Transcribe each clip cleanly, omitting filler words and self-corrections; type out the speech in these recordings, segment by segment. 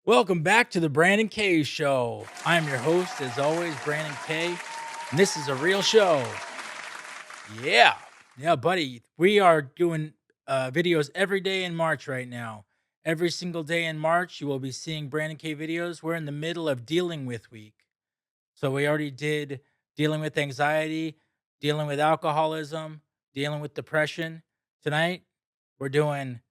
Welcome back to the Brandon K Show. I am your host, as always, Brandon K, and this is a real show. Yeah, yeah, buddy. We are doing videos every day in March right now. Every single day in March, you will be seeing Brandon K videos. We're in the middle of Dealing with Week. So we already did dealing with anxiety, dealing with alcoholism, dealing with depression. Tonight, we're doing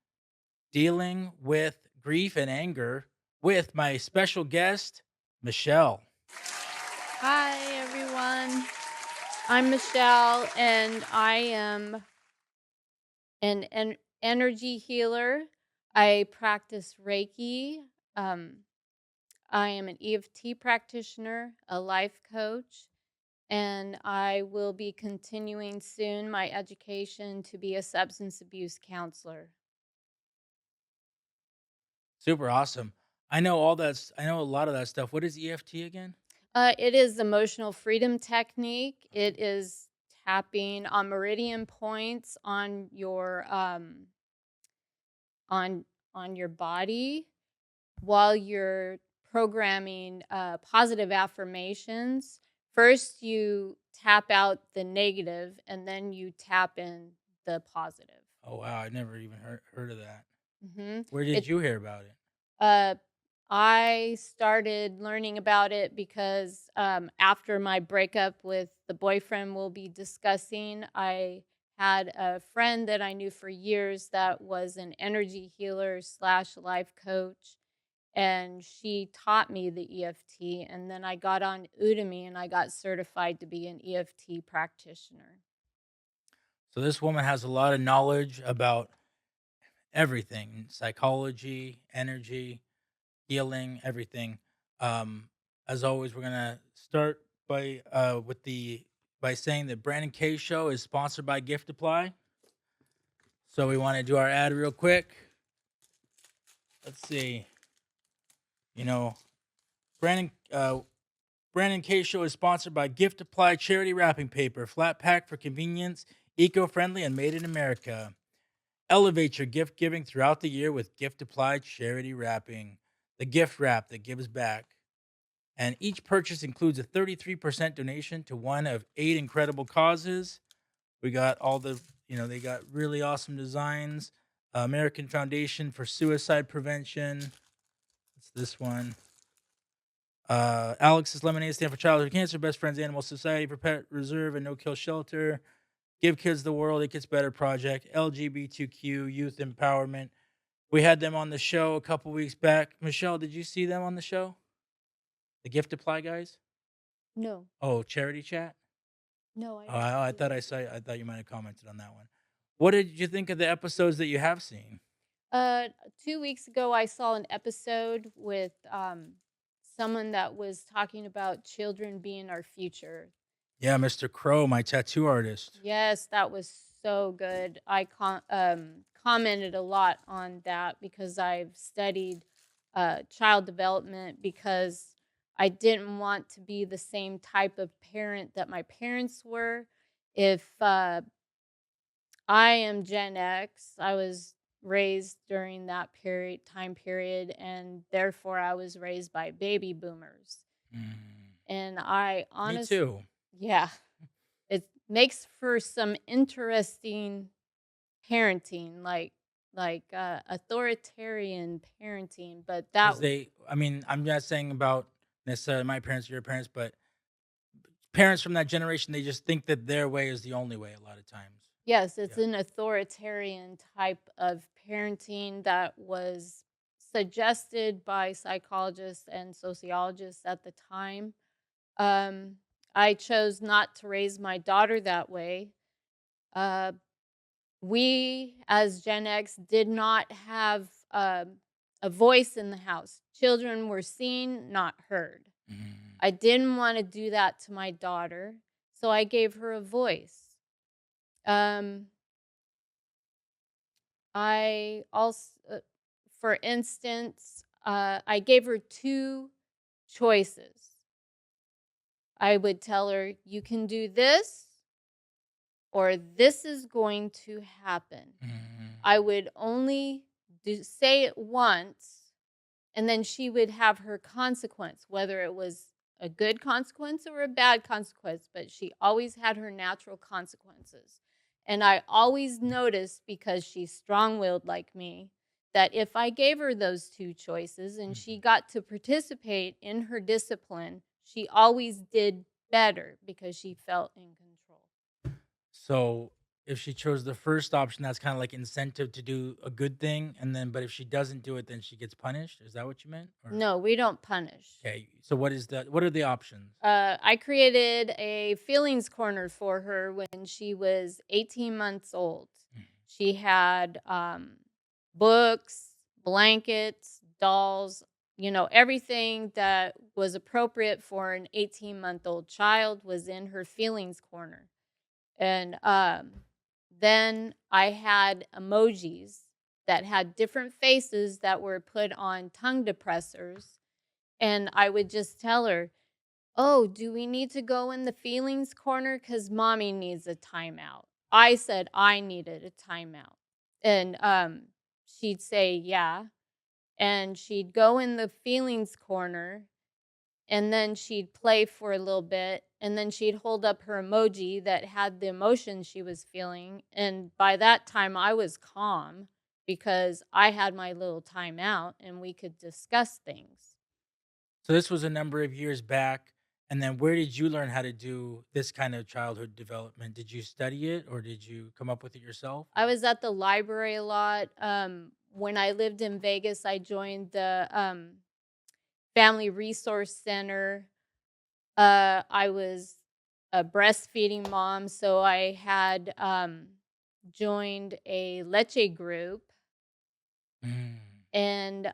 dealing with grief and anger with my special guest, Michelle. Hi, everyone. I'm Michelle, and I am an energy healer. I practice Reiki. Um, I am an EFT practitioner, a life coach, and I will be continuing soon my education to be a substance abuse counselor. Super awesome. I know a lot of that stuff. What is EFT again? It is emotional freedom technique. It is tapping on meridian points on on your body while you're programming positive affirmations. First you tap out the negative and then you tap in the positive. Oh wow, I never even heard of that. hmm Where did it you hear about it? uh I started learning about it because after my breakup with the boyfriend we'll be discussing, I had a friend that I knew for years that was an energy healer slash life coach, and she taught me the EFT, and then I got on Udemy and I got certified to be an EFT practitioner. So this woman has a lot of knowledge about everything: psychology, energy, healing, everything. Um, as always, we're gonna start by saying that Brandon K Show is sponsored by Giftiply. So we want to do our ad real quick. Let's see. You know, Brandon Brandon K Show is sponsored by Giftiply charity wrapping paper, flat pack for convenience, eco-friendly, and made in America. Elevate your gift giving throughout the year with Giftiply charity wrapping, the gift wrap that gives back. And each purchase includes a 33% donation to one of 8 incredible causes. We got they got really awesome designs. American Foundation for Suicide Prevention. It's this one. Alex's Lemonade stand for Childhood Cancer, Best Friends Animal Society for Pet Reserve and No Kill Shelter. Give Kids the World, It Gets Better Project. LGBTQ Youth Empowerment. We had them on the show a couple weeks back. Michelle, did you see them on the show? The Gift Apply guys? No, Oh, charity chat? no, I Oh, didn't I see thought them. I saw. I thought you might have commented on that one. What did you think of the episodes that you have seen? Uh, 2 weeks ago, I saw an episode with someone that was talking about children being our future. Yeah, Mr. Crow, my tattoo artist. Yes, that was so good. I commented a lot on that because I've studied child development because I didn't want to be the same type of parent that my parents were. If I am Gen X, I was raised during that time period, and therefore I was raised by baby boomers. Mm, And I me honest, too. yeah, it makes for some interesting parenting, like authoritarian parenting, but that Because I mean, I'm not saying about necessarily my parents or your parents, but parents from that generation, they just think that their way is the only way a lot of times. yes, it's Yeah. an authoritarian type of parenting that was suggested by psychologists and sociologists at the time. Um, I chose not to raise my daughter that way. Uh, we, as Gen X, did not have a voice in the house. Children were seen, not heard. Mm. I didn't want to do that to my daughter, so I gave her a voice. Um, I also, for instance, I gave her two choices. I would tell her, you can do this, or this is going to happen. Mm. I would only say it once, and then she would have her consequence, whether it was a good consequence or a bad consequence, but she always had her natural consequences. And I always noticed, because she's strong-willed like me, that if I gave her those two choices and she Mhm. got to participate in her discipline, she always did better because she felt in control. So if she chose the first option, that's kind of like incentive to do a good thing, and then but if she doesn't do it, then she gets punished. Is that what you meant? Or No, we don't punish. okay, so what are the options? I created a feelings corner for her when she was 18 months old. Mhm. She had books, blankets, dolls, everything that was appropriate for an 18-month-old child was in her feelings corner. And then I had emojis that had different faces that were put on tongue depressors. And I would just tell her, "Oh, do we need to go in the feelings corner? Because mommy needs a timeout." I said I needed a timeout. And she'd say, "Yeah." And she'd go in the feelings corner, and then she'd play for a little bit, and then she'd hold up her emoji that had the emotion she was feeling. And by that time, I was calm because I had my little timeout and we could discuss things. So this was a number of years back, and then where did you learn how to do this kind of childhood development? Did you study it, or did you come up with it yourself? I was at the library a lot. When I lived in Vegas, I joined the Family Resource Center. I was a breastfeeding mom, so I had joined a leche group, Mm. and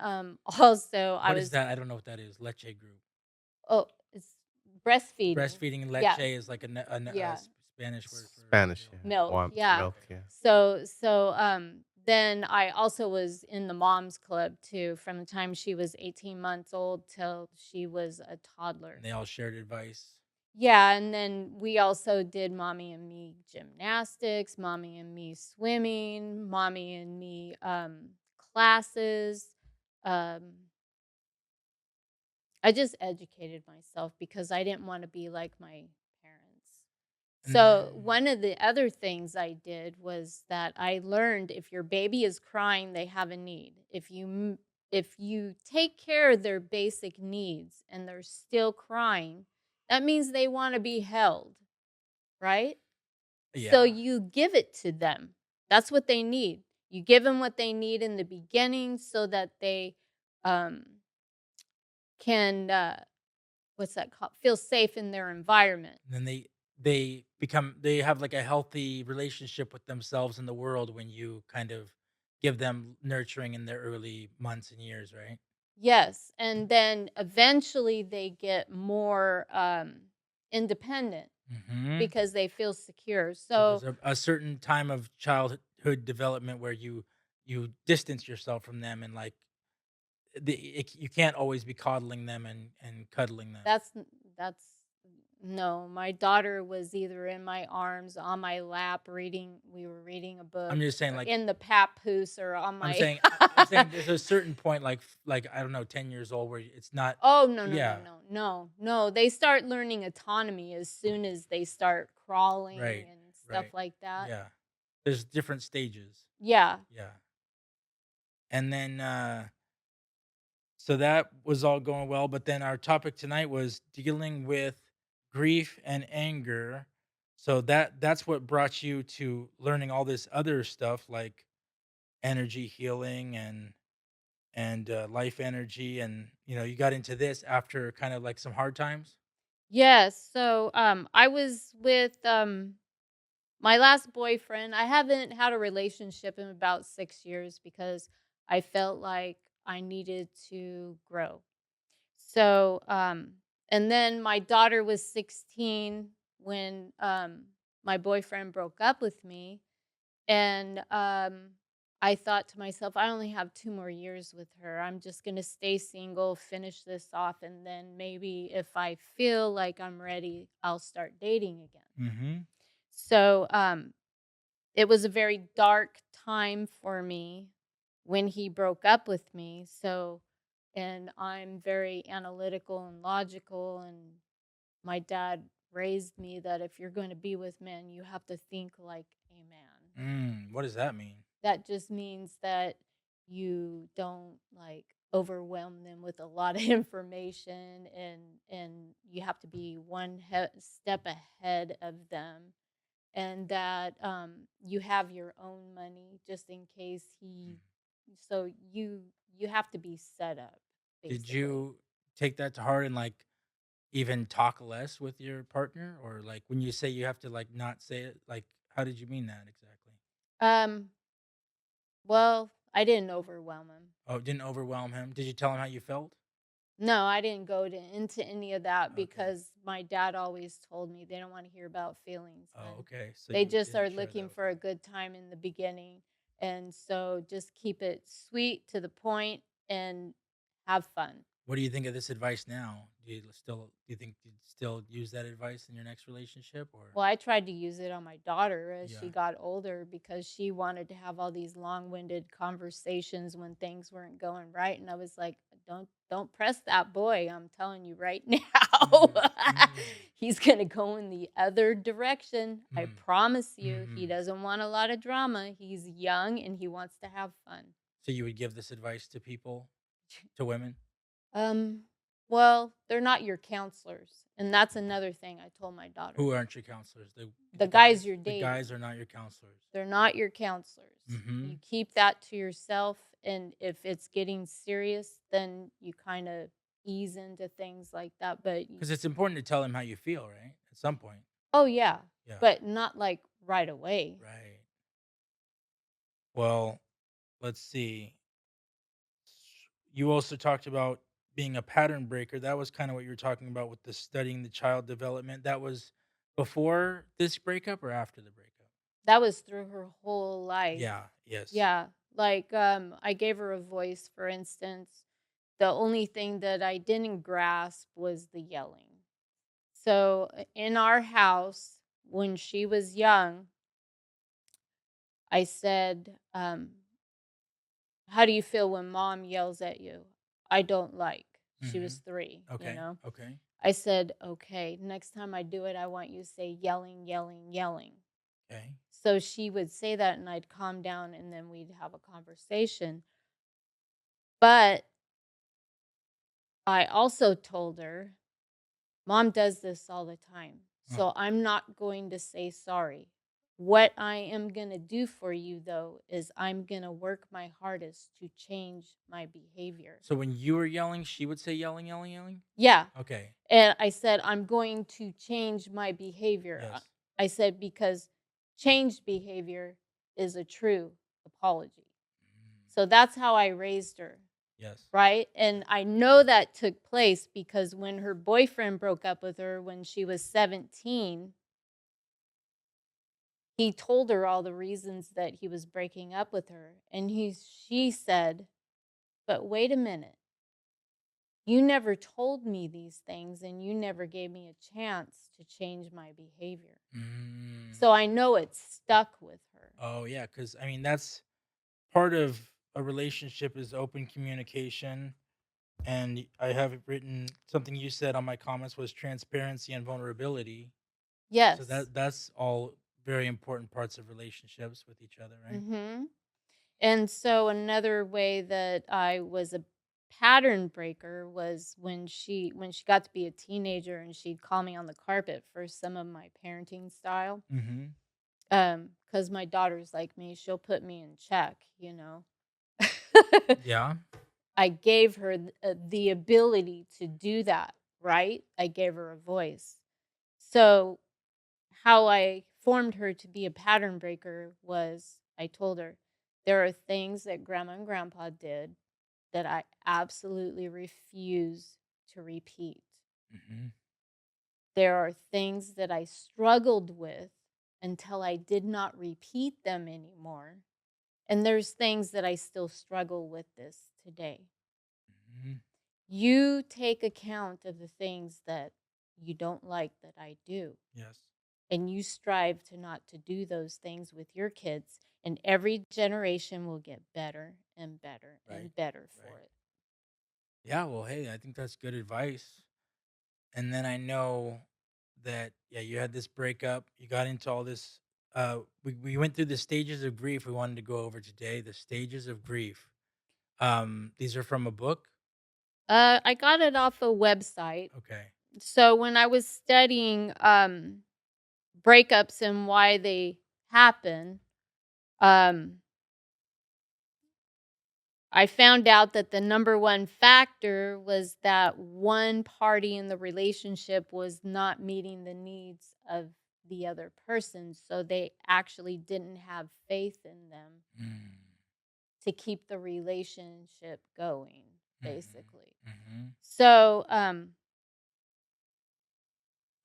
also I What is was that? I don't know what that is. Leche group. oh, it's breastfeeding. Breastfeeding Yeah, leche is like a yeah, Spanish word for Spanish, yeah. milk. milk. Warmth, Yeah. milk, Okay. yeah. So then I also was in the moms club too, from the time she was 18 months old till she was a toddler. And they all shared advice. Yeah, and then we also did mommy and me gymnastics, mommy and me swimming, mommy and me classes. Um I just educated myself because I didn't want to be like my parents. And So, then one of the other things I did was that I learned if your baby is crying, they have a need. If you take care of their basic needs and they're still crying, that means they want to be held, right? So yeah. you give it to them. That's what they need. You give them what they need in the beginning so that they um, can what's that called? Feel safe in their environment. And then they have like a healthy relationship with themselves and the world when you kind of give them nurturing in their early months and years, right? Yes, and then eventually they get more independent Hmm. because they feel secure. So there's So a certain time of childhood development where you distance yourself from them and like you can't always be coddling them and cuddling them. that's no, my daughter was either in my arms, on my lap reading, we were reading a book, I'm just saying or like in the papoose, or on I'm my saying I'm saying there's a certain point like I don't know 10 years old where it's not. Oh, no, no, no, Yeah, no, no, no. They start learning autonomy as soon as they start crawling right, and stuff right. like that. Yeah. There's different stages. Yeah. Yeah. And then so that was all going well, but then our topic tonight was dealing with grief and anger. So that's what brought you to learning all this other stuff like energy healing and life energy, and you got into this after kind of like some hard times. Yes. So I was with my last boyfriend. I haven't had a relationship in about 6 years because I felt like I needed to grow. So and then my daughter was 16 when my boyfriend broke up with me. And I thought to myself, I only have 2 more years with her. I'm just going to stay single, finish this off, and then maybe if I feel like I'm ready, I'll start dating again. Mhm. So it was a very dark time for me when he broke up with me. So and I'm very analytical and logical, and my dad raised me that if you're going to be with men, you have to think like a man. What does that mean? That just means that you don't like overwhelm them with a lot of information, and you have to be step ahead of them, and that you have your own money just in case Mm. he so you have to be set up Did basically. you take that to heart and like even talk less with your partner, or like when you say you have to like not say it, like how did you mean that exactly? um well, I didn't overwhelm him. Oh, it didn't overwhelm him. Did you tell him how you felt? No, I didn't into any of that Okay. because my dad always told me they don't want to hear about feelings, Oh, and okay. So they you just are didn't share that looking with for him. a good time in the beginning. And so just keep it sweet to the point and have fun. What do you think of this advice now? Do you think you'd still use that advice in your next relationship, or Well, I tried to use it on my daughter as she yeah? got older because she wanted to have all these long-winded conversations when things weren't going right, and I was like, "Don't press that boy. I'm telling you right now. Mm, mm, He's going to go in the other direction. I mm, promise you. He mm. doesn't want a lot of drama. He's young and he wants to have fun." So you would give this advice to people, to women Um, well, they're not your counselors, and that's another thing I told my daughter. who aren't your counselors. The The guys you're the guys dating, are not your counselors. they're not your counselors. Mm-hmm. You keep that to yourself, and if it's getting serious, then you kind of ease into things like that. Because it's important to tell them how you feel, right? At some point. Oh yeah, Yeah. but not like right away. Right. Well, let's see. You also talked about being a pattern breaker. That was kind of what you were talking about with the studying the child development. That was before this breakup or after the breakup? That was through her whole life. Yeah. Yes. Yeah, like I gave her a voice, for instance. The only thing that I didn't grasp was the yelling. So in our house, when she was young, I said, "How do you feel when mom yells at you?" "I don't like." She Mm-hmm. was 3, you Okay. know? Okay. I said, "Okay, next time I do it, I want you to say yelling, yelling, yelling." Okay. So she would say that and I'd calm down and then we'd have a conversation. But I also told her, "Mom does this all the time. Uh, So I'm not going to say sorry. What I am going to do for you, though, is I'm going to work my hardest to change my behavior." so when you were yelling, she would say yelling, yelling, yelling? Yeah. Okay. And I said, "I'm going to change my behavior." Yes. I said, because changed behavior is a true apology. Mm, So that's how I raised her. yes. Right? Yes. And I know that took place because when her boyfriend broke up with her when she was 17, he told her all the reasons that he was breaking up with her. And she said, "But wait a minute. You never told me these things and you never gave me a chance to change my behavior." Mm. So I know it stuck with her. Oh, yeah. Because I mean, that's part of a relationship is open communication. And I have it written something you said on my comments was transparency and vulnerability. So Yes. that's all very important parts of relationships with each other, right? Mhm. And so another way that I was a pattern breaker was when she got to be a teenager and she'd call me on the carpet for some of my parenting style. Mm-hmm. Cuz my daughter's like me, she'll put me in check, you know. Yeah. I gave her the ability to do that, right? I gave her a voice. So how I formed her to be a pattern breaker was I told her, "There are things that grandma and grandpa did that I absolutely refuse to repeat. Mm-hmm. There are things that I struggled with until I did not repeat them anymore. And there's things that I still struggle with this today. Mm-hmm. You take account of the things that you don't like that I do, Yes. and you strive to not to do those things with your kids, and every generation will get better and better Right. and better for Right. it." Yeah, well, hey, I think that's good advice. And then I know that you had this breakup. You got into all this. We went through the stages of grief. We wanted to go over today the stages of grief. These are from a book. I got it off a website. Okay. So when I was studying breakups and why they happen, um, I found out that the number one factor was that one party in the relationship was not meeting the needs of the other person. So they actually didn't have faith in them Mm. to keep the relationship going, basically. Mm-hmm. So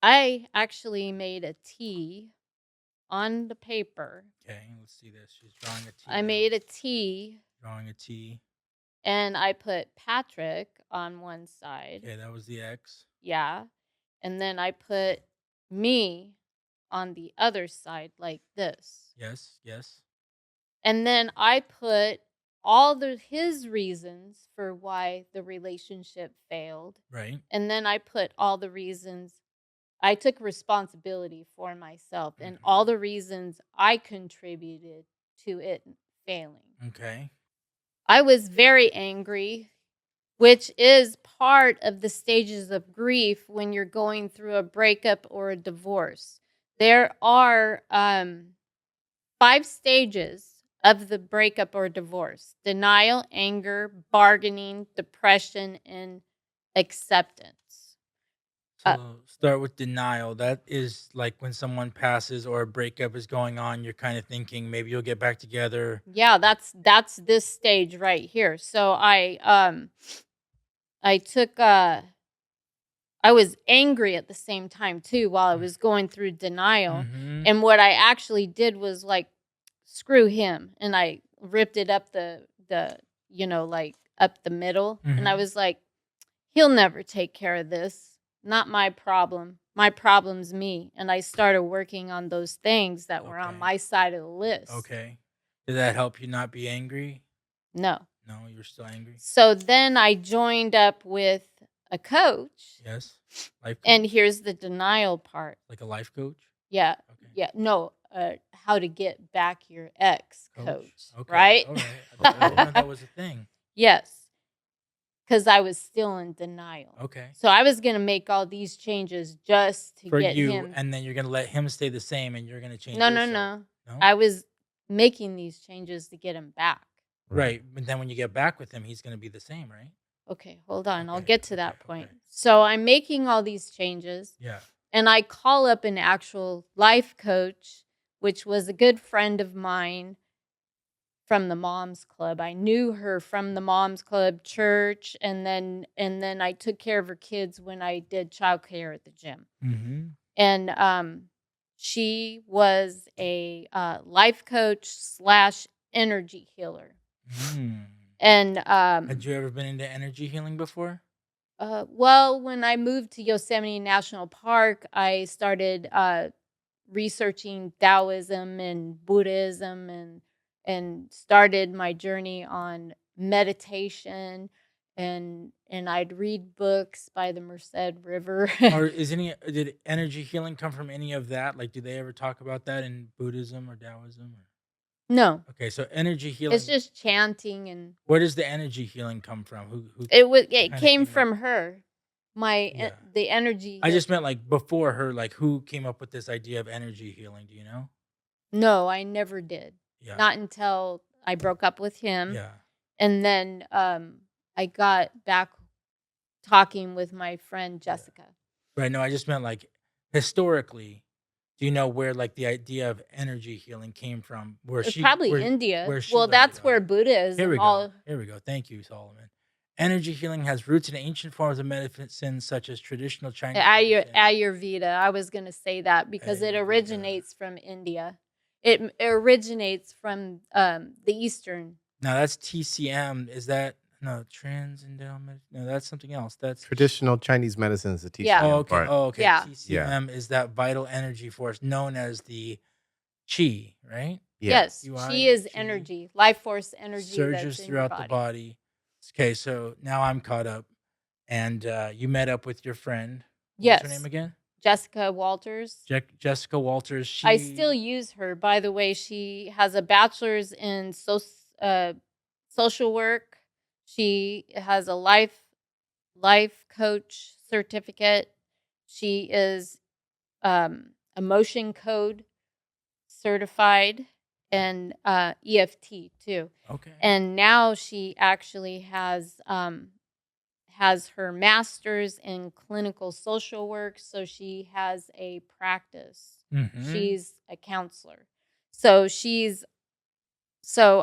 I actually made a T on the paper. Okay, let's see this. She's drawing a T. I made a T. Drawing a T. And I put Patrick on one side. Okay, that was the X. Yeah. And then I put me on the other side like this. Yes, yes. And then I put his reasons for why the relationship failed. Right. And then I put all the reasons I took responsibility for myself and all the reasons I contributed to it failing. Okay. I was very angry, which is part of the stages of grief when you're going through a breakup or a divorce. There are 5 stages of the breakup or divorce: denial, anger, bargaining, depression, and acceptance. So start with denial. That is like when someone passes or a breakup is going on, you're kind of thinking maybe you'll get back together. Yeah, that's this stage right here. So I took I was angry at the same time too while I was going through denial. Mm-hmm. And what I actually did was like, screw him, and I ripped it up the like up the middle. And I was like, he'll never take care of this. Not my problem. My problem's me. And I started working on those things that were on my side of the list. Okay. Did that help you not be angry? No. No, you're still angry? So then I joined up with a coach. Yes. Life coach? And here's the denial part. Like a life coach? Yeah. Okay. Yeah. No, how to get back your ex coach. Okay. Right? All right. I didn't know that was a thing. Yes. Because I was still in denial. Okay. So I was going to make all these changes just to get you, him. And then you're going to let him stay the same and you're going to change No. No? I was making these changes to get him back. Right. But then when you get back with him, he's going to be the same, right? Okay, hold on. I'll Okay, get to that point. okay. So I'm making all these changes. Yeah. And I call up an actual life coach, which was a good friend of mine from the Moms Club. I knew her from the Moms Club church, and then I took care of her kids when I did childcare at the gym. Mm-hmm. And she was a life coach / energy healer. Mm. And had you ever been into energy healing before? Well, when I moved to Yosemite National Park, I started researching Taoism and Buddhism, and started my journey on meditation, and I'd read books by the Merced River. Or did energy healing come from any of that? Like, do they ever talk about that in Buddhism or Taoism? No. Okay, so energy healing. It's just chanting. And where does the energy healing come from? Who it came from her. The energy. I just meant like before her, like who came up with this idea of energy healing? Do you know? No, I never did. Yeah. Not until I broke up with him. Yeah. And then I got back talking with my friend Jessica. Right. No, I just meant like historically. Do you know where like the idea of energy healing came from? Probably India. Well, that's where Buddhism. Here we go. Here we go. Thank you, Solomon. Energy healing has roots in ancient forms of medicine, such as traditional Chinese Ayurveda. I was going to say that because it originates from India. It originates from the Eastern. Now that's TCM. Is that transcendental medicine? No, that's something else. That's traditional Chinese medicine is the TCM Yeah. Oh, okay. part. Oh, okay. Yeah. TCM is that vital energy force known as the Qi, right? Yes, Qi Qi is energy, life force energy surges that's in throughout your the body. Okay, so now I'm caught up, and you met up with your friend. What's her name Yes, again? Jessica Walters. Jessica Walters. I still use her, by the way. She has a bachelor's in social work. She has a life coach certificate. She is emotion code certified and EFT too. Okay. And now she actually has her master's in clinical social work, so she has a practice. Mm-hmm. She's a counselor. So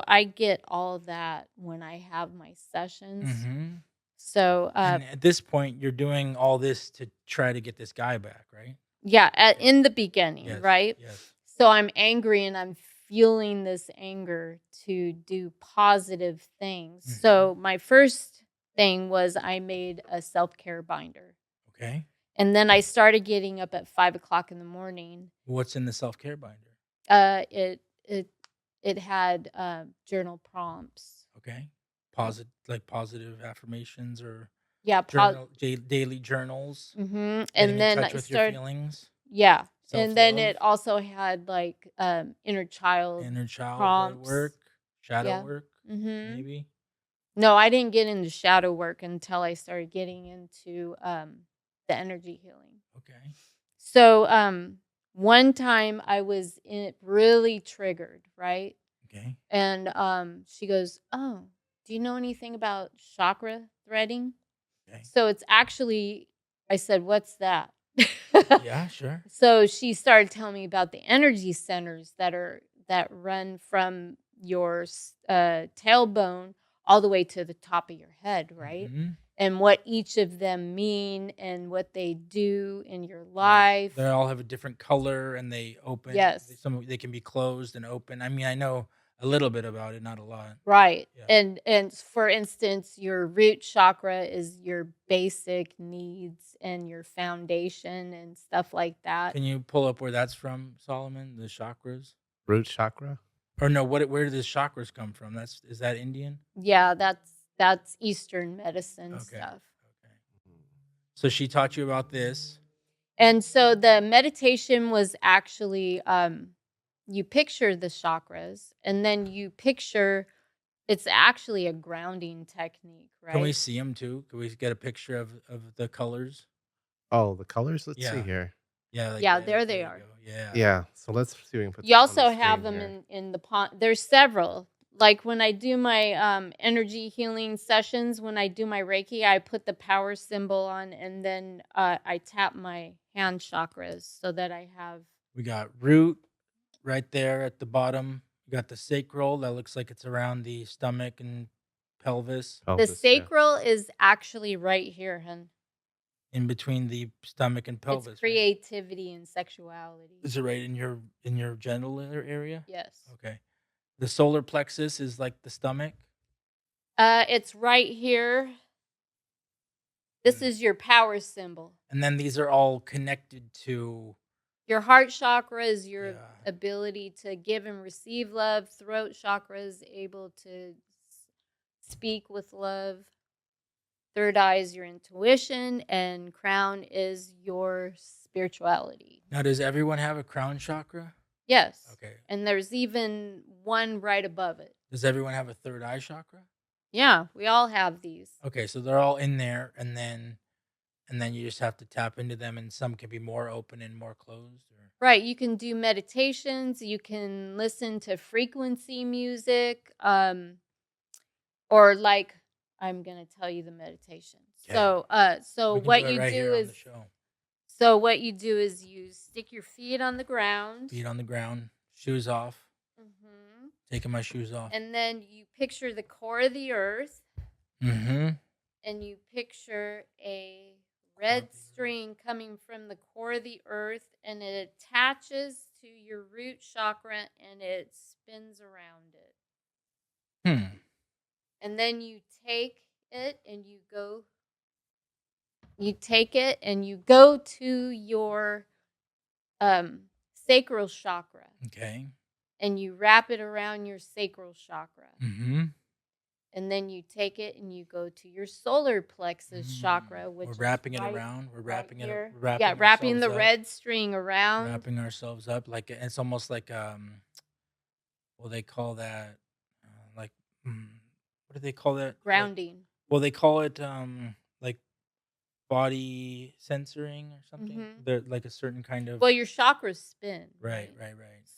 I get all of that when I have my sessions. Mm-hmm. So And at this point, you're doing all this to try to get this guy back, right? yeah, in the beginning, Yes. right? Yes. So I'm angry and I'm feeling this anger to do positive things. Mhm. So my first thing was I made a self-care binder. Okay. And then I started getting up at 5:00 in the morning. What's in the self-care binder? It had journal prompts. Okay. Positive affirmations or Yeah, daily journals. And Getting then in I touch with your started. feelings. Yeah, and then Self-love. it also had like inner child prompts. work, shadow Yeah. work, Mm-hmm. maybe. No, I didn't get into shadow work until I started getting into the energy healing. Okay. So one time I was really triggered, right? Okay. And she goes, "Oh, do you know anything about chakra threading?" Okay. So it's actually, I said, "What's that?" Yeah, sure. So she started telling me about the energy centers that run from your tailbone all the way to the top of your head, right? Mhm. And what each of them mean and what they do in your Right. life. They all have a different color and they open. Yes. They can be closed and open. I mean, I know a little bit about it, not a lot. Right. Yeah. And for instance, your root chakra is your basic needs and your foundation and stuff like that. Can you pull up where that's from, Solomon? The chakras? Root chakra. Or no, where do the chakras come from? Is that Indian? Yeah, that's Eastern medicine Okay. stuff. Okay. So she taught you about this. And so the meditation was actually you picture the chakras and then you picture it's actually a grounding technique, right? Can we see them too? Can we get a picture of the colors? Oh, the colors. Let's see Yeah. here. Yeah. Yeah, there they you are. go. Yeah. Yeah. So let's see if we can put. You this on the also have screen them here. in the pond. There's several. Like when I do my energy healing sessions, when I do my Reiki, I put the power symbol on and then I tap my hand chakras so that I have. We got root right there at the bottom. We got the sacral that looks like it's around the stomach and pelvis. The Pelvis, sacral is actually right here, hun. In between the stomach and pelvis. It's creativity and sexuality. Is it right in your genital area? Yes. Okay. The solar plexus is like the stomach. It's right here. This is your power symbol. And then these are all connected to your heart chakra is your ability to give and receive love. Throat chakra is able to speak with love. Third eye is your intuition, and crown is your spirituality. Now, does everyone have a crown chakra? Yes. Okay. And there's even one right above it. Does everyone have a third eye chakra? Yeah, we all have these. Okay, so they're all in there, and then you just have to tap into them, and some can be more open and more closed. Right. You can do meditations. You can listen to frequency music, or like I'm gonna tell you the meditation. Okay. So what you do is what you do is you stick your feet on the ground. Feet on the ground, shoes off. Mm-hmm. Taking my shoes off. And then you picture the core of the earth. Mm-hmm. And you picture a red string coming from the core of the earth, and it attaches to your root chakra, and it spins around it. And then you take it and you go. You take it and you go to your sacral chakra. Okay. And you wrap it around your sacral chakra. Mm-hmm. and then you take it and you go to your solar plexus chakra, which We're is wrapping it right, around. We're right wrapping it. here. We're wrapping Yeah, wrapping the ourselves up. red string around. Wrapping ourselves up like it's almost like well, they call that like what do they call that? Grounding. Well, they call it like body censoring or something. Mhm. They're like a certain kind of Well, your chakras spin. right.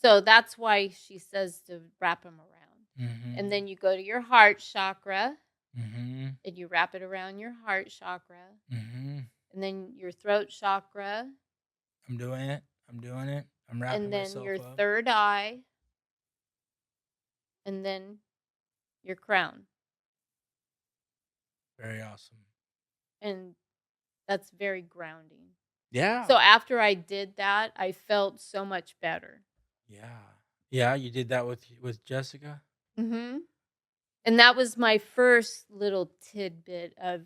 So that's why she says to wrap them around. Mm-hmm. And then you go to your heart chakra Mm-hmm. and you wrap it around your heart chakra. Mm-hmm. And then your throat chakra. I'm doing it. I'm wrapping And then myself your up. third eye. And then your crown. Very awesome. And that's very grounding. Yeah. So after I did that, I felt so much better. Yeah. You did that with Jessica. Mm-hmm. And that was my first little tidbit of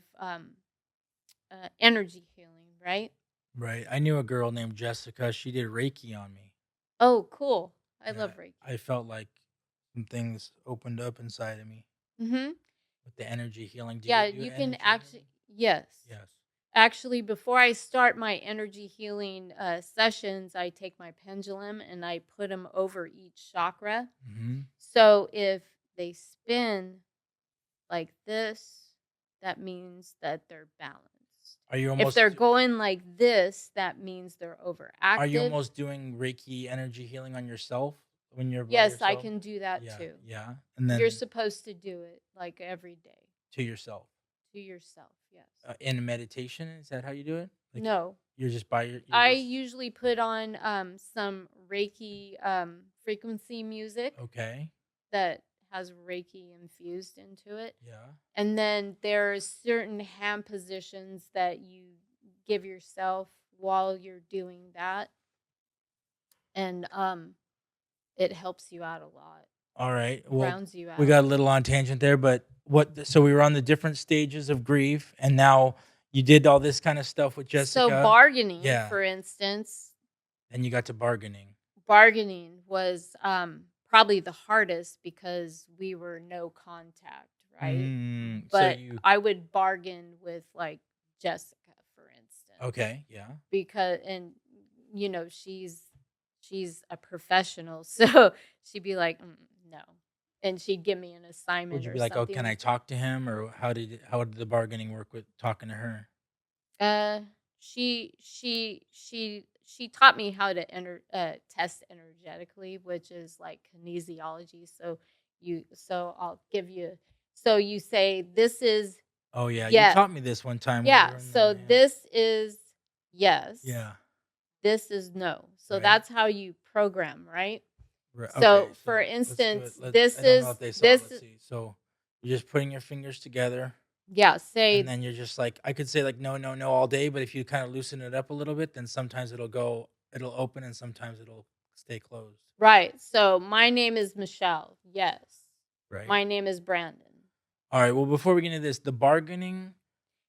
energy healing, right? Right. I knew a girl named Jessica. She did Reiki on me. Oh, cool. I Yeah, love Reiki. I felt like some things opened up inside of me Mm-hmm. with the energy healing. Yeah, you do you can energy actually, healing? yes. Yes. Actually, before I start my energy healing sessions, I take my pendulum and I put them over each chakra. Mm-hmm. So if they spin like this, that means that they're balanced. Are you If almost they're going like this, that means they're overactive. Are you almost doing Reiki energy healing on yourself when you're by Yes, yourself? I can do that Yeah, too. yeah. And then You're supposed to do it like every day to yourself. to yourself. Yes. In meditation, is that how you do it? Like No. you're just by your. I usually put on some Reiki frequency music Okay. that has Reiki infused into it. Yeah. And then there's certain hand positions that you give yourself while you're doing that. And it helps you out a lot. All right. Well, Grounds you out. we got a little on tangent there, but so we were on the different stages of grief, and now you did all this kind of stuff with Jessica. So bargaining, Yeah. for instance. And you got to bargaining. Bargaining was probably the hardest because we were no contact, right? But I would bargain with like Jessica, for instance. Okay, yeah. Because you know she's a professional, so she'd be like, no, and she'd give me an assignment. Would you be like, oh, can I talk to him, or how did the bargaining work with talking to her? She taught me how to test energetically, which is like kinesiology. So I'll give you. So you say this is. Oh yeah, yes. You taught me this one time. Yeah. So this is yes. Yeah. This is no. So right. That's how you program, right? Right. So okay, for instance, this is this. So you're just putting your fingers together. Yeah, say. And then you're just like, I could say like no all day, but if you kind of loosen it up a little bit, then sometimes it'll open and sometimes it'll stay closed. Right. So my name is Michelle. Yes. Right. My name is Brandon. All right. Well, before we get into this, the bargaining.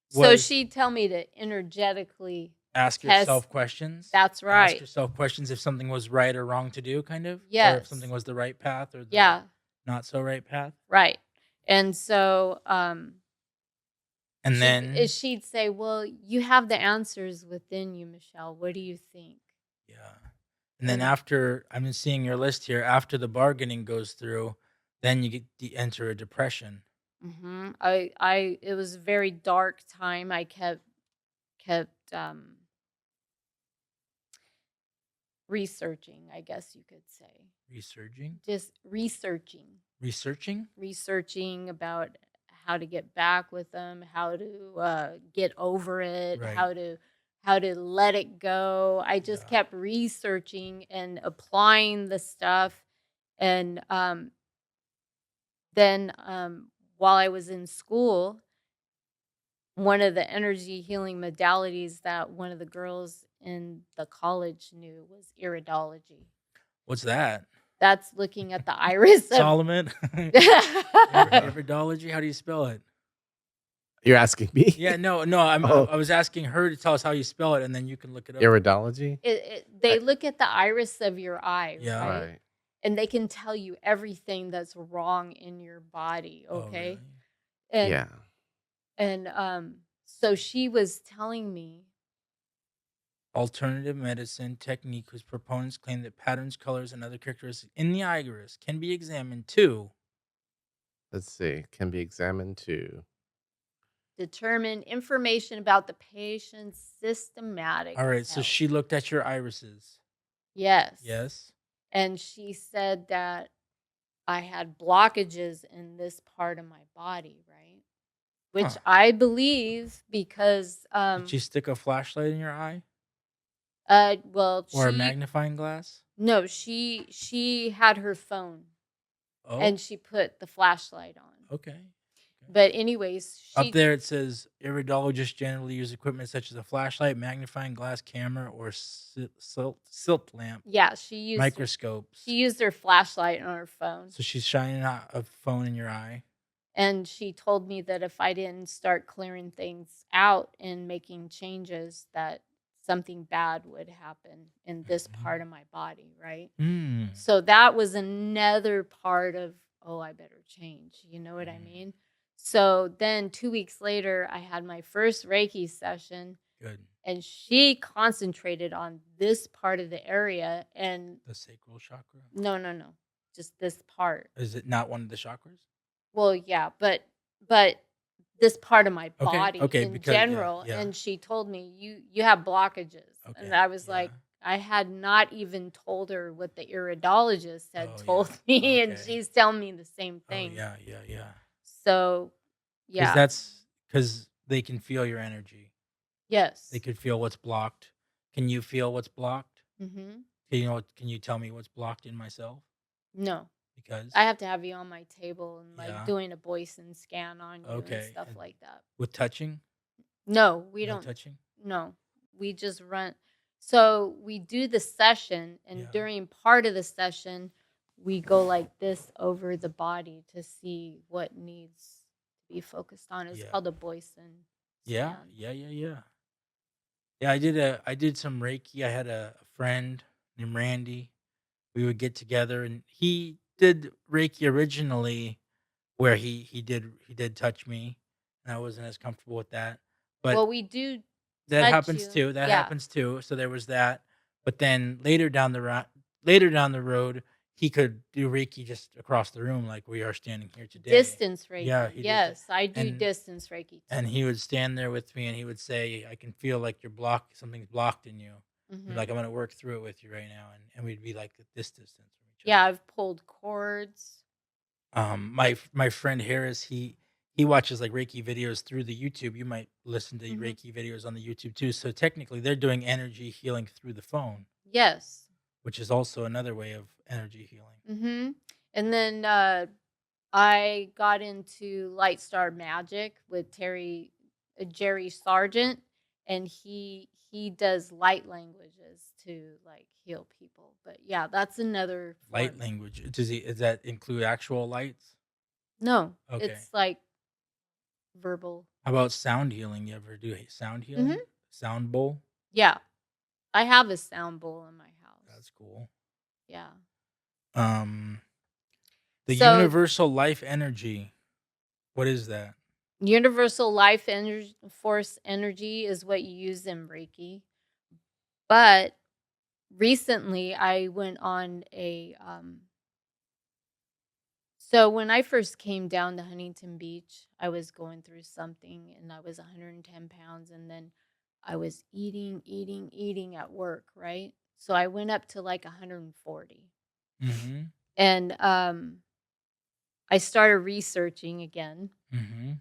So she'd tell me to energetically ask yourself questions. That's right. Ask yourself questions if something was right or wrong to do, kind of. Yes. Or if something was the right path or the not so right path. Right. And so and then she'd say, well, you have the answers within you, Michelle. What do you think? Yeah. And then after, I'm seeing your list here, after the bargaining goes through, then you enter a depression. Mm-hmm. It was a very dark time. I kept researching, I guess you could say. Researching? Just researching. Researching? Researching about how to get back with them, how to get over it, right. how to let it go. I just kept researching and applying the stuff. And then while I was in school, one of the energy healing modalities that one of the girls in the college knew was iridology. What's that? That's looking at the iris. Solomon? Iridology? How do you spell it? You're asking me? Yeah, no. I was asking her to tell us how you spell it, and then you can look it up. Iridology? They look at the iris of your eye, right? And they can tell you everything that's wrong in your body, okay? Oh, really? And Yeah. so she was telling me, Alternative medicine technique whose proponents claim that patterns, colors, and other characteristics in the iris can be examined to. Let's see. Can be examined to. determine information about the patient's systematic All right, so health. she looked at your irises. Yes. Yes. And she said that I had blockages in this part of my body, right? Which Huh. I believe because Did she stick a flashlight in your eye well, or a she magnifying glass? no, she had her phone Oh, and she put the flashlight on. okay. But anyways, Up there it says iridologists generally use equipment such as a flashlight, magnifying glass, camera, or silt lamp, yeah, she used microscopes. her flashlight on her phone. So she's shining a phone in your eye. And she told me that if I didn't start clearing things out and making changes, that something bad would happen in this part of my body, right? Mm. So that was another part of, oh, I better change. You know what I mean? So then 2 weeks later, I had my first Reiki session. Good. And she concentrated on this part of the area. And The sacral chakra? no. Just this part. Is it not one of the chakras? Well, yeah, but this part of my body in because general. yeah. And she told me, you have blockages. Okay, And I was yeah. like, I had not even told her what the iridologist had Oh, told yeah. me, and Okay. she's telling me the same Oh, thing. yeah. So, yeah. Because they can feel your energy. Yes. They could feel what's blocked. Can you feel what's blocked? Mm-hmm. Can you tell me what's blocked in myself? No. Because I have to have you on my table and like Yeah. doing a Boysen scan on you and Okay, stuff and- like that. with touching? No, we No don't. touching? No, we just run. So we do the session, and Yeah. during part of the session, we go like this over the body to see what needs to be focused on. It's Yeah. called a Boysen Yeah. scan. Yeah, I did some Reiki. I had a friend named Randy. We would get together and he did Reiki originally where he did touch me and I wasn't as comfortable with that. But Well, we do. that touch happens you. too. That Yeah. happens too. So there was that. But then later down the road, he could do Reiki just across the room like we are standing here today. Distance Reiki. Yeah, he did yes, I do And- distance Reiki too. And he would stand there with me and he would say, I can feel like something's blocked in you. Mhm. Like I'm gonna work through it with you right now. And we'd be like at this distance from each Yeah, other. I've pulled cords. My friend Harris, he watches like Reiki videos through the YouTube. You might listen to Mhm. Reiki videos on the YouTube too. So technically they're doing energy healing through the phone, Yes. which is also another way of energy healing. Mm-hmm. And then I got into Light Star Magic with Jerry Sargent, and he does light languages to like heal people. But yeah, that's another Light form. language. Does that include actual lights? No, Okay. it's like verbal. How about sound healing? You ever do sound healing? Mhm. Sound bowl? Yeah, I have a sound bowl in my house. That's cool. Yeah. The So- universal life energy. What is that? Universal life force energy is what you use in Reiki. But recently I went on a so when I first came down to Huntington Beach, I was going through something and I was 110 pounds, and then I was eating at work, right? So I went up to like 140. Mm-hmm. And I started researching again. Mm-hmm.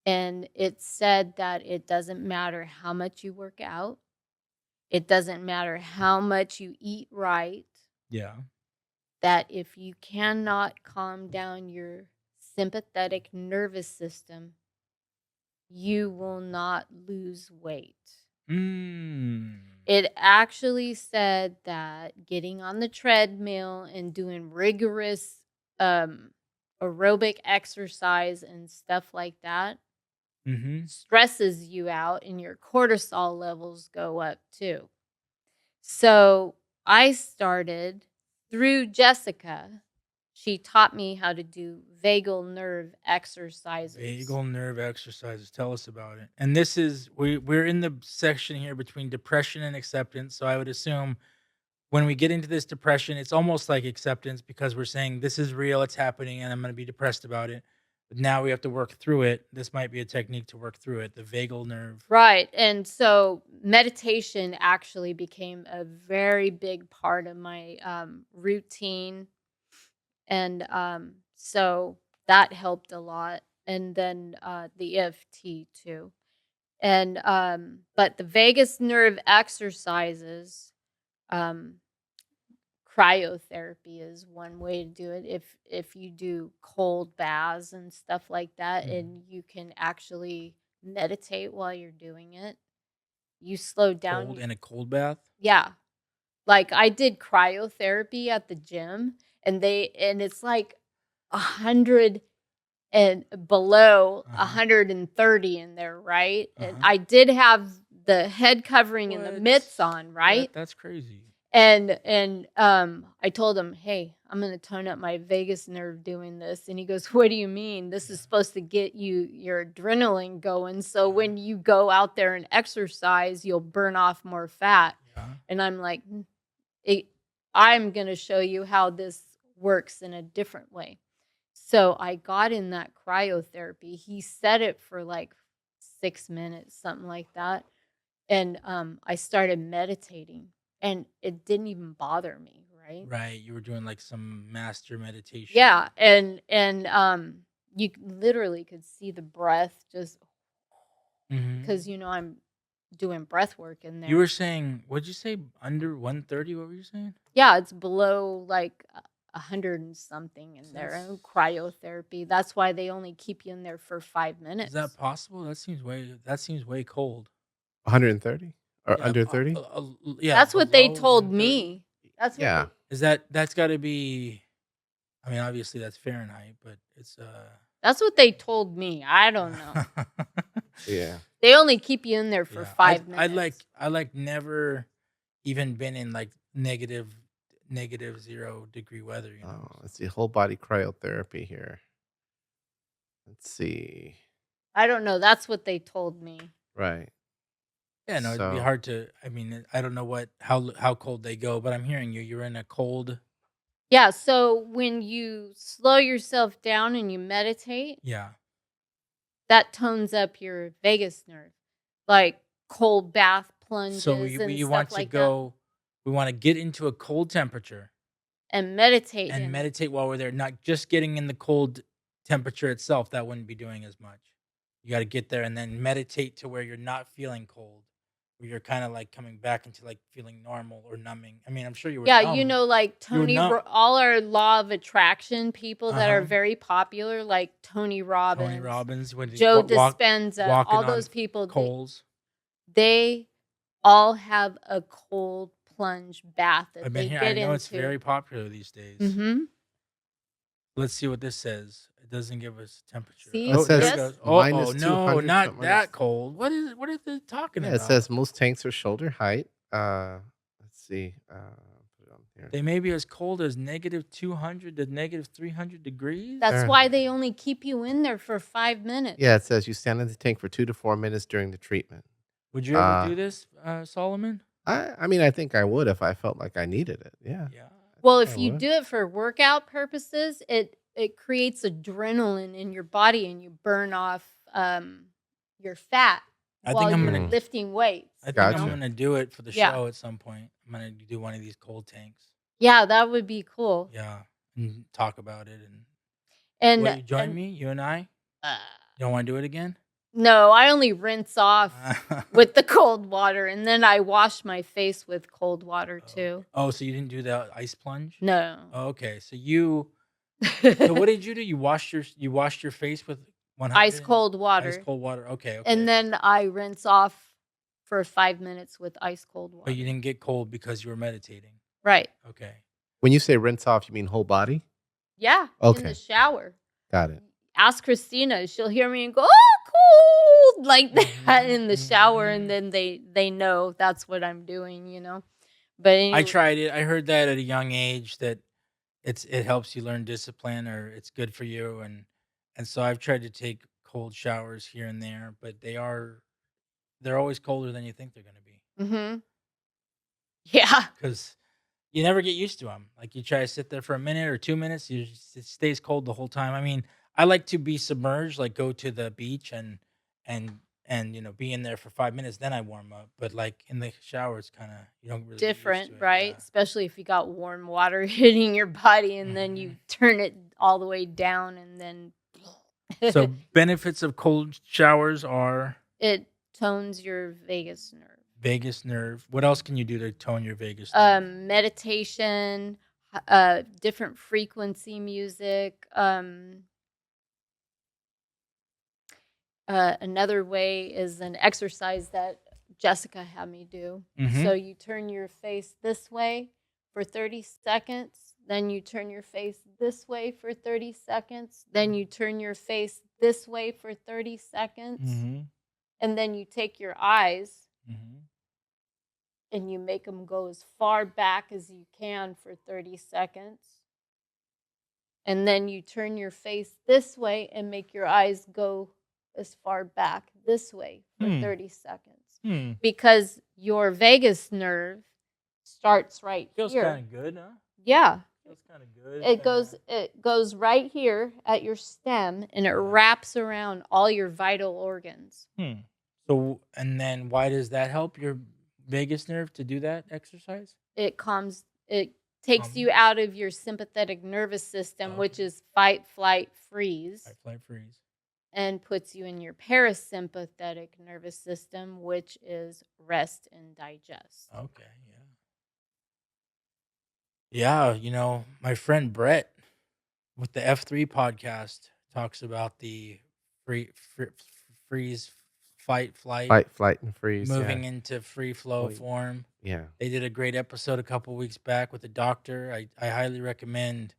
And it said that it doesn't matter how much you work out. It doesn't matter how much you eat right. Yeah. That if you cannot calm down your sympathetic nervous system, you will not lose weight. It actually said that getting on the treadmill and doing rigorous aerobic exercise and stuff like that Mm-hmm. stresses you out and your cortisol levels go up too. So I started through Jessica. she taught me how to do vagal nerve exercises. Vagal nerve exercises. Tell us about it. And this is we're in the section here between depression and acceptance. So I would assume when we get into this depression, it's almost like acceptance because we're saying this is real, it's happening, and I'm going to be depressed about it. But now we have to work through it. This might be a technique to work through it. The vagal nerve. Right. And so meditation actually became a very big part of my routine. And so that helped a lot. And then the EFT too. And but the vagus nerve exercises, um, cryotherapy is one way to do it. If you do cold baths and stuff like that, and you can actually meditate while you're doing it, you slow down. Cold in a cold bath. Yeah, like I did cryotherapy at the gym, and it's like 100 and below 130 in there, right? And I did have the head covering and the mitts on, right? That's crazy. And I told him, hey, I'm going to tone up my vagus nerve doing this. And he goes, what do you mean? This is supposed to get your adrenaline going. So when you go out there and exercise, you'll burn off more fat. Yeah. And I'm like, I'm going to show you how this works in a different way. So I got in that cryotherapy. He set it for like 6 minutes, something like that. And I started meditating. And it didn't even bother me, right? Right. You were doing like some master meditation. Yeah, and you literally could see the breath just because I'm doing breath work in there. You were saying, what'd you say? Under 130? What were you saying? Yeah, it's below like 100 and something in there. And cryotherapy. That's why they only keep you in there for 5 minutes. Is that possible? That seems way cold. 130 or under 30? Yeah, that's what they below told 130. me. That's what Yeah. That's got to be. I mean, obviously that's Fahrenheit, but it's that's what they told me. I don't know. Yeah. They only keep you in there for 5 minutes. I like never even been in like negative 0 degree weather. You know? Oh, let's see. Whole body cryotherapy here. Let's see. I don't know. That's what they told me. Right. Yeah, no, it'd be So- hard to. I mean, I don't know how cold they go, but I'm hearing you're in a cold. Yeah, so when you slow yourself down and you meditate, Yeah. that tones up your vagus nerve, like cold bath plunges So and we stuff want to like go. We want to get into a cold temperature that. And meditate. and in it. meditate while we're there. Not just getting in the cold temperature itself. That wouldn't be doing as much. You got to get there and then meditate to where you're not feeling cold, where you're kind of like coming back into like feeling normal or numbing. I mean, I'm sure you were. Yeah, numb. like Tony, numb. all our law of attraction people that are very popular, like Tony Robbins, Tony Robbins, when Joe Dispenza, all those people, coals. they all have a cold plunge bath that I've they been here. get I know into. it's very popular these days. Mm-hmm. Let's see what this says. It doesn't give us temperature. See? It says there it goes. minus no, 200 not something. that cold. What are they talking Yeah, about? it says most tanks are shoulder height. Let's see. Put it on here. They may be as cold as negative 200 to negative 300 degrees. That's why they only keep you in there for 5 minutes. Yeah, it says you stand in the tank for 2 to 4 minutes during the treatment. Would you ever do this, Solomon? I mean, I think I would if I felt like I needed it. Yeah. Yeah. Well, I if you would. do it for workout purposes, it creates adrenaline in your body and you burn off your fat I while think I'm you're gonna. lifting weights. I think Gotcha. I'm gonna do it for the Yeah. show at some point. I'm gonna do one of these cold tanks. Yeah, that would be cool. Yeah, and talk about it. And Will you join me? You and I. You don't want to do it again? No, I only rinse off with the cold water, and then I wash my face with cold water too. Oh, so you didn't do the ice plunge? No. Oh, okay, so you. So what did you do? You washed your face with 100 Ice cold water. Ice cold water. Okay. And then I rinse off for 5 minutes with ice cold water. But you didn't get cold because you were meditating. Right. Okay. When you say rinse off, you mean whole body? Yeah. In Okay. the shower. Got it. Ask Christina. She'll hear me and go, "Oh, cold," like that in the shower, and then they know that's what I'm doing, But anyway, I tried it. I heard that at a young age that it helps you learn discipline, or it's good for you. And so I've tried to take cold showers here and there, but they're always colder than you think they're going to be, Mhm. Yeah. because you never get used to them. Like, you try to sit there for a minute or 2 minutes, it stays cold the whole time. I mean, I like to be submerged, like go to the beach and be in there for 5 minutes, then I warm up. But like in the shower, it's kind of, you don't really get used Different, to it. right? Yeah. Especially if you got warm water hitting your body and then Mhm. you turn it all the way down and then So benefits of cold showers are it tones your vagus nerve. vagus nerve. What else can you do to tone your vagus nerve? Meditation, different frequency music. Another way is an exercise that Jessica had me do. Mm-hmm. So you turn your face this way for 30 seconds, then you turn your face this way for 30 seconds, then you turn your face this way for 30 seconds, Mm-hmm. and then you take your eyes Mm-hmm. and you make them go as far back as you can for 30 seconds. And then you turn your face this way and make your eyes go as far back this way for 30 seconds. Because your vagus nerve starts right Feels here. kind of good, huh? Yeah. Feels kind of good. It goes right here at your stem and it wraps around all your vital organs. So, and then why does that help your vagus nerve to do that exercise? It takes you out of your sympathetic nervous system, which is fight, flight, freeze. Fight, flight, freeze. And puts you in your parasympathetic nervous system, which is rest and digest. Okay, yeah. Yeah, my friend Brett with the F3 podcast talks about the freeze, fight, flight, Fight, flight, and freeze. moving into free flow Well, form. Yeah. They did a great episode a couple weeks back with the doctor. I highly recommend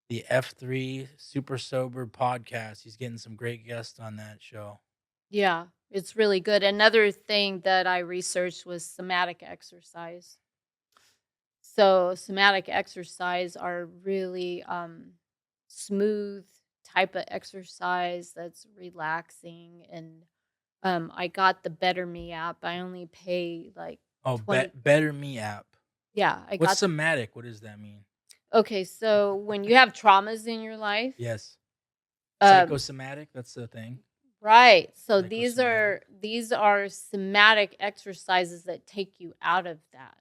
the F3 Super Sober podcast. He's getting some great guests on that show. Yeah, it's really good. Another thing that I researched was somatic exercise. So somatic exercise are really smooth type of exercise that's relaxing. And I got the Better Me app. I only pay like Oh, 20. Better Me app. Yeah, I What's got. somatic? What does that mean? Okay, so when you have traumas in your life, Yes. um, Psychosomatic, that's the thing. right. So these Psychosomatic. are somatic exercises that take you out of that,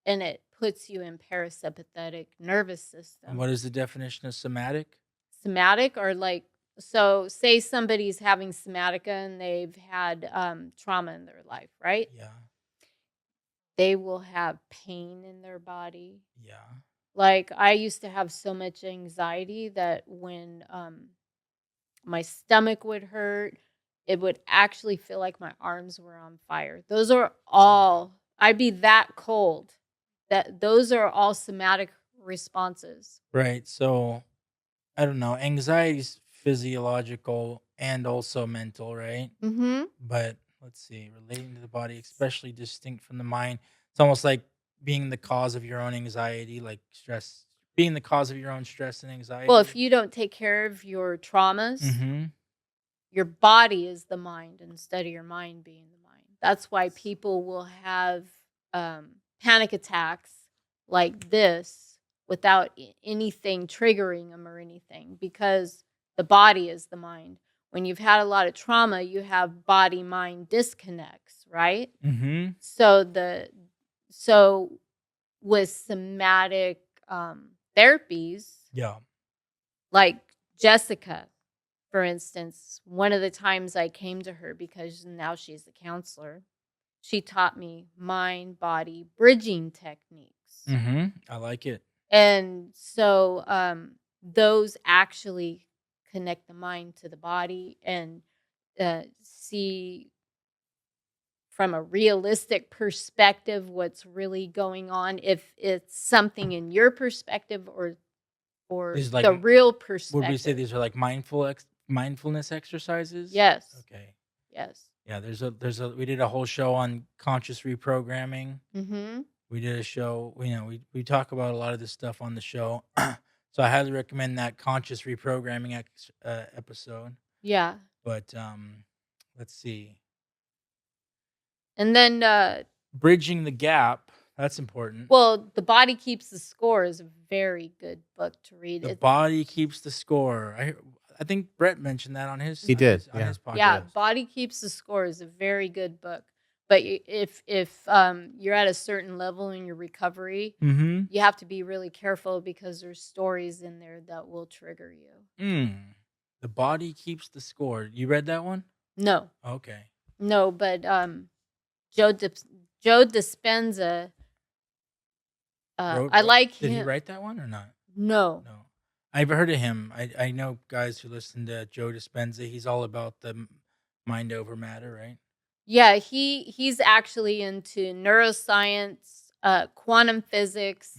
and it puts you in parasympathetic nervous system. And what is the definition of somatic? Somatic are like, so say somebody's having somatica and they've had trauma in their life, right? Yeah. They will have pain in their body. Yeah. Like I used to have so much anxiety that when my stomach would hurt, it would actually feel like my arms were on fire. Those are all, I'd be that cold. Those are all somatic responses. Right. So, I don't know. Anxiety's physiological and also mental, right? Mm-hmm. But let's see, relating to the body, especially distinct from the mind. It's almost like being the cause of your own anxiety, like stress, being the cause of your own stress and anxiety. Well, if you don't take care of your traumas, Mm-hmm. your body is the mind instead of your mind being the mind. That's why people will have panic attacks like this without anything triggering them or anything, because the body is the mind. When you've had a lot of trauma, you have body-mind disconnects, right? Mm-hmm. So with somatic therapies, Yeah. like Jessica, for instance, one of the times I came to her, because now she's a counselor, she taught me mind-body bridging techniques. Mm-hmm. I like it. And so those actually connect the mind to the body and see from a realistic perspective what's really going on, if it's something in your perspective or These like, the real perspective. would we say these are like mindfulness exercises? Yes. Okay. Yes. Yeah, we did a whole show on conscious reprogramming. Mm-hmm. We did a show, we talk about a lot of this stuff on the show. So I highly recommend that conscious reprogramming episode. Yeah. But let's see. And then Bridging the Gap. That's important. well, The Body Keeps the Score is a very good book to read. The Body Keeps the Score. I think Brett mentioned that on his He did, on yeah. his podcast. Yeah, Body Keeps the Score is a very good book. But if you're at a certain level in your recovery, Mm-hmm. you have to be really careful because there's stories in there that will trigger you. The Body Keeps the Score. You read that one? No, Okay. no, but Joe Dispenza. I like him. Did he write that one or not? No. No. I've heard of him. I know guys who listen to Joe Dispenza. He's all about the mind over matter, right? Yeah, he's actually into neuroscience, quantum physics,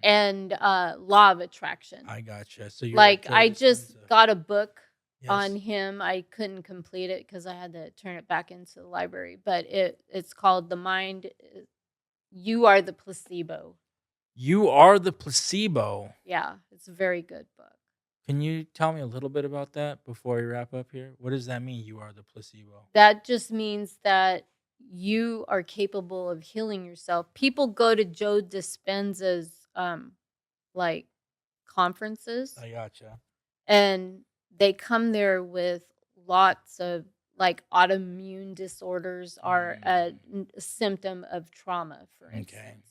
and law of attraction. I gotcha. So you're like Joe I just Dispenza. got a book Yes. on him. I couldn't complete it because I had to turn it back into the library. But it's called The Mind. You Are the Placebo. You Are the Placebo. Yeah, it's a very good book. Can you tell me a little bit about that before we wrap up here? What does that mean, you are the placebo? That just means that you are capable of healing yourself. People go to Joe Dispenza's like conferences, I gotcha. and they come there with lots of like autoimmune disorders are a symptom of trauma, for instance.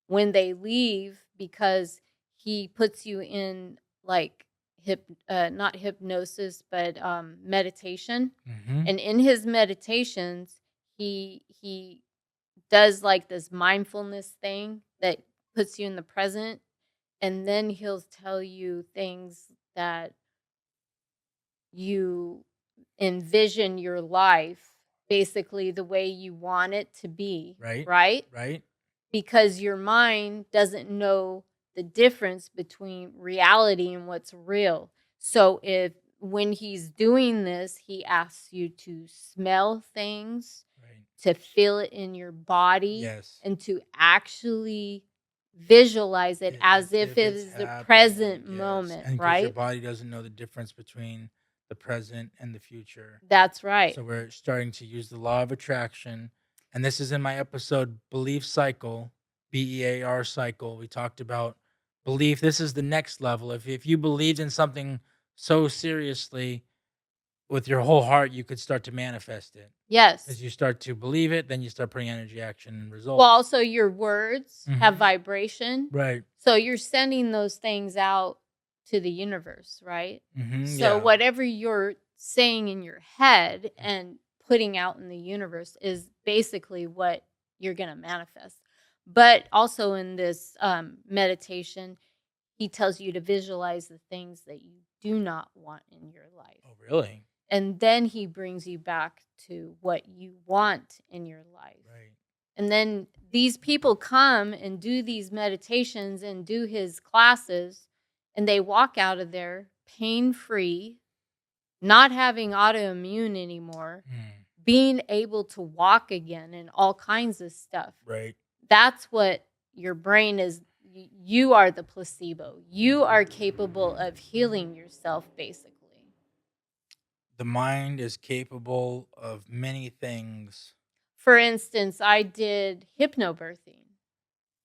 When they leave, because he puts you in like not hypnosis, but meditation. And in his meditations, he does like this mindfulness thing that puts you in the present, and then he'll tell you things that you envision your life basically the way you want it to be. Right? Because your mind doesn't know the difference between reality and what's real. So when he's doing this, he asks you to smell things, to feel it in your body, and to actually visualize it as if it is the present moment, and right? Your body doesn't know the difference between the present and the future. That's right. So we're starting to use the law of attraction. And this is in my episode, Belief Cycle, BEAR cycle. We talked about belief. This is the next level. If you believed in something so seriously with your whole heart, you could start to manifest it. Yes. As you start to believe it, then you start putting energy, action, and results. Well, also your words have vibration. Right. So you're sending those things out to the universe, right? So whatever you're saying in your head and putting out in the universe is basically what you're going to manifest. But also in this meditation, he tells you to visualize the things that you do not want in your life. Oh, really? And then he brings you back to what you want in your life. Right. And then these people come and do these meditations and do his classes, and they walk out of there pain-free, not having autoimmune anymore, being able to walk again and all kinds of stuff. Right. That's what your brain is. You are the placebo. You are capable of healing yourself, basically. The mind is capable of many things. For instance, I did hypnobirthing.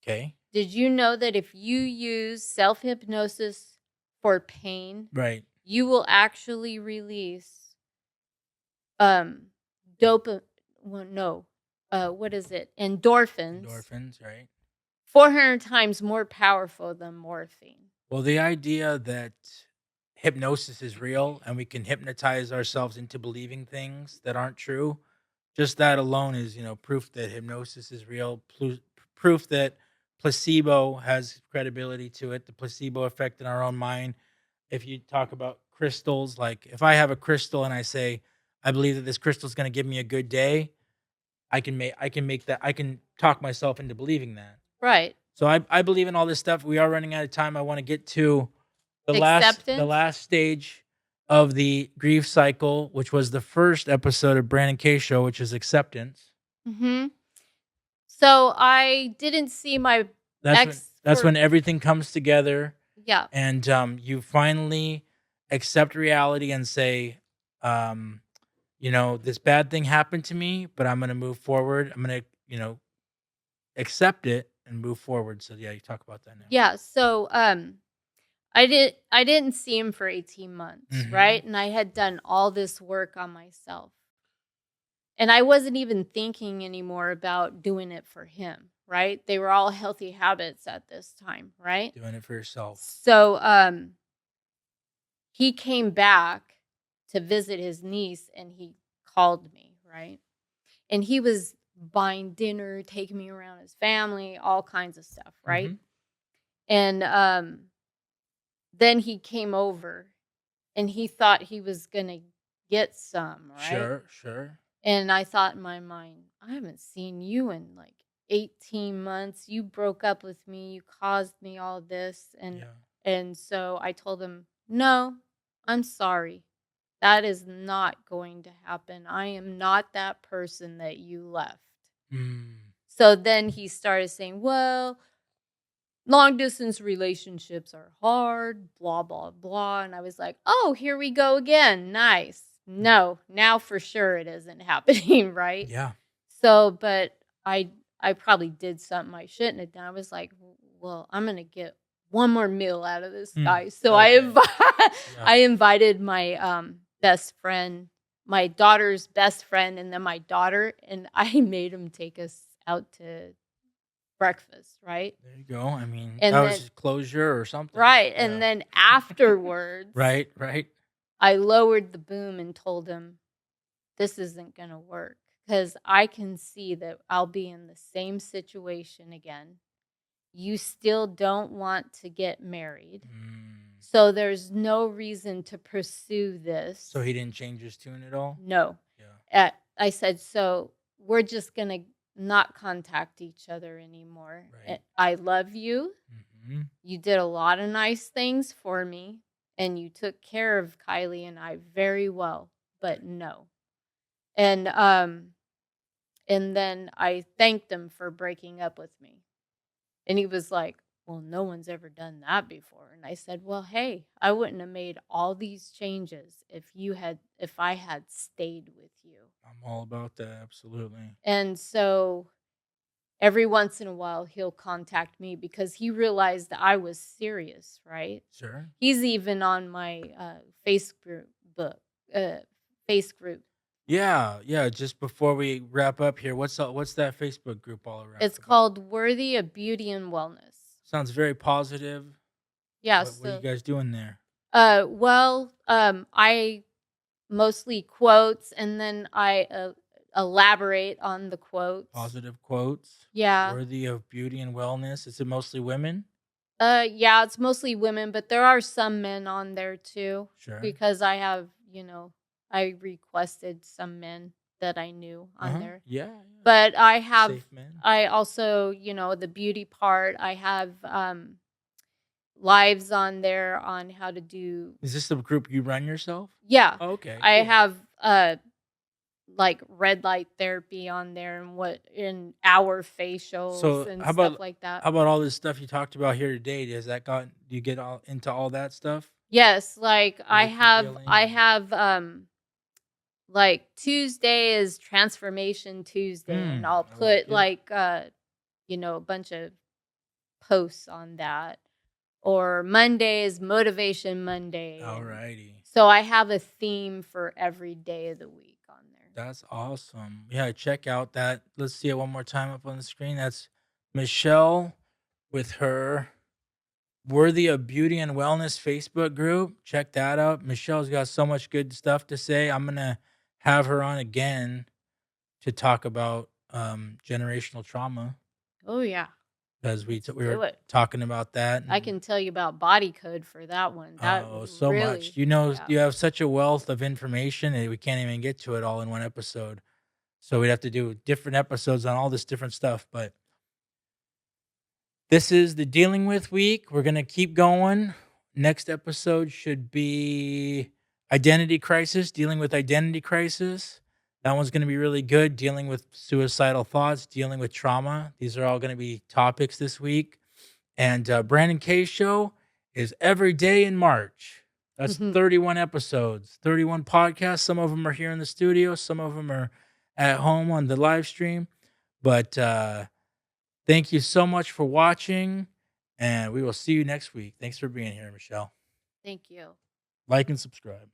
Okay. Did you know that if you use self-hypnosis for pain, right, you will actually release endorphins. Endorphins, right? 400 times more powerful than morphine. Well, the idea that hypnosis is real and we can hypnotize ourselves into believing things that aren't true, just that alone is, proof that hypnosis is real, proof that placebo has credibility to it, the placebo effect in our own mind. If you talk about crystals, like if I have a crystal and I say, I believe that this crystal is going to give me a good day, I can talk myself into believing that. Right. So I believe in all this stuff. We are running out of time. I want to get to the last stage of the grief cycle, which was the first episode of Brandon K Show, which is acceptance. So I didn't see my That's when everything comes together. Yeah. and you finally accept reality and say, um, this bad thing happened to me, but I'm gonna move forward. I'm gonna, accept it and move forward. So yeah, you talk about that now. Yeah. So I didn't see him for 18 months, Mm-hmm. right? And I had done all this work on myself. And I wasn't even thinking anymore about doing it for him, right? They were all healthy habits at this time, right? Doing it for yourself. So he came back to visit his niece and he called me, right? And he was buying dinner, taking me around his family, all kinds of stuff, right? Mm-hmm. And then he came over and he thought he was going to get some, right? Sure, sure. And I thought in my mind, I haven't seen you in like 18 months. You broke up with me. You caused me all this. Yeah. And so I told him, "No, I'm sorry. That is not going to happen. I am not that person that you left." Mm. So then he started saying, "Well, long distance relationships are hard, blah, blah, blah." And I was like, "Oh, here we go again. Nice. No, now for sure it isn't happening," right? Yeah. So, but I probably did something I shouldn't have done. I was like, "Well, I'm gonna get one more meal out of this Mm. guy." So Okay. Yeah. I invited my best friend, my daughter's best friend, and then my daughter, and I made him take us out to breakfast, right? There you go. I mean, And that was then just closure or something. right, Yeah. and then afterwards, Right, right. I lowered the boom and told him, "This isn't going to work because I can see that I'll be in the same situation again. You still don't want to get married. Mm. So there's no reason to pursue this." So he didn't change his tune at all? No. Yeah. I said, "So we're just going to not contact each other anymore. Right. I love you. Mm-hmm. You did a lot of nice things for me, and you took care of Kylie and I very well, but no." And then I thanked him for breaking up with me. And he was like, "Well, no one's ever done that before." And I said, "Well, hey, I wouldn't have made all these changes if I had stayed with you." I'm all about that. Absolutely. And so every once in a while he'll contact me because he realized that I was serious, right? Sure. He's even on my face group book, face group. Yeah, yeah. Just before we wrap up here, what's that Facebook group all around? It's about? called Worthy of Beauty and Wellness. Sounds very positive. Yeah. What are you guys doing there? I mostly quotes, and then I elaborate on the quotes. Positive quotes. Yeah. Worthy of beauty and wellness. Is it mostly women? Yeah, it's mostly women, but there are some men on there too. Sure. Because I have, I requested some men that I knew on there. Yeah. But I have, Safe men. I also, the beauty part, I have lives on there on how to do. Is this the group you run yourself? Yeah. Oh, okay. I Cool. have like red light therapy on there and in hour facials and stuff like that. How about all this stuff you talked about here today? Do you get all into all that stuff? Yes, like I Revealing? have like Tuesday is Transformation Tuesday, and I'll put a bunch of posts on that. Or Monday is Motivation Monday. Alrighty. So I have a theme for every day of the week on there. That's awesome. Yeah, check out that. Let's see it one more time up on the screen. That's Michelle with her Worthy of Beauty and Wellness Facebook group. Check that out. Michelle's got so much good stuff to say. I'm going to have her on again to talk about generational trauma. Oh, yeah. Because we were talking about that. I can tell you about body code for that one. So much. You have such a wealth of information and we can't even get to it all in one episode. So we'd have to do different episodes on all this different stuff. But this is the Dealing With week. We're going to keep going. Next episode should be Identity Crisis, dealing with identity crisis. That one's going to be really good. Dealing with suicidal thoughts, dealing with trauma. These are all going to be topics this week. And Brandon K Show is every day in March. That's 31 episodes, 31 podcasts. Some of them are here in the studio, some of them are at home on the live stream. But thank you so much for watching, and we will see you next week. Thanks for being here, Michelle. Thank you. Like and subscribe.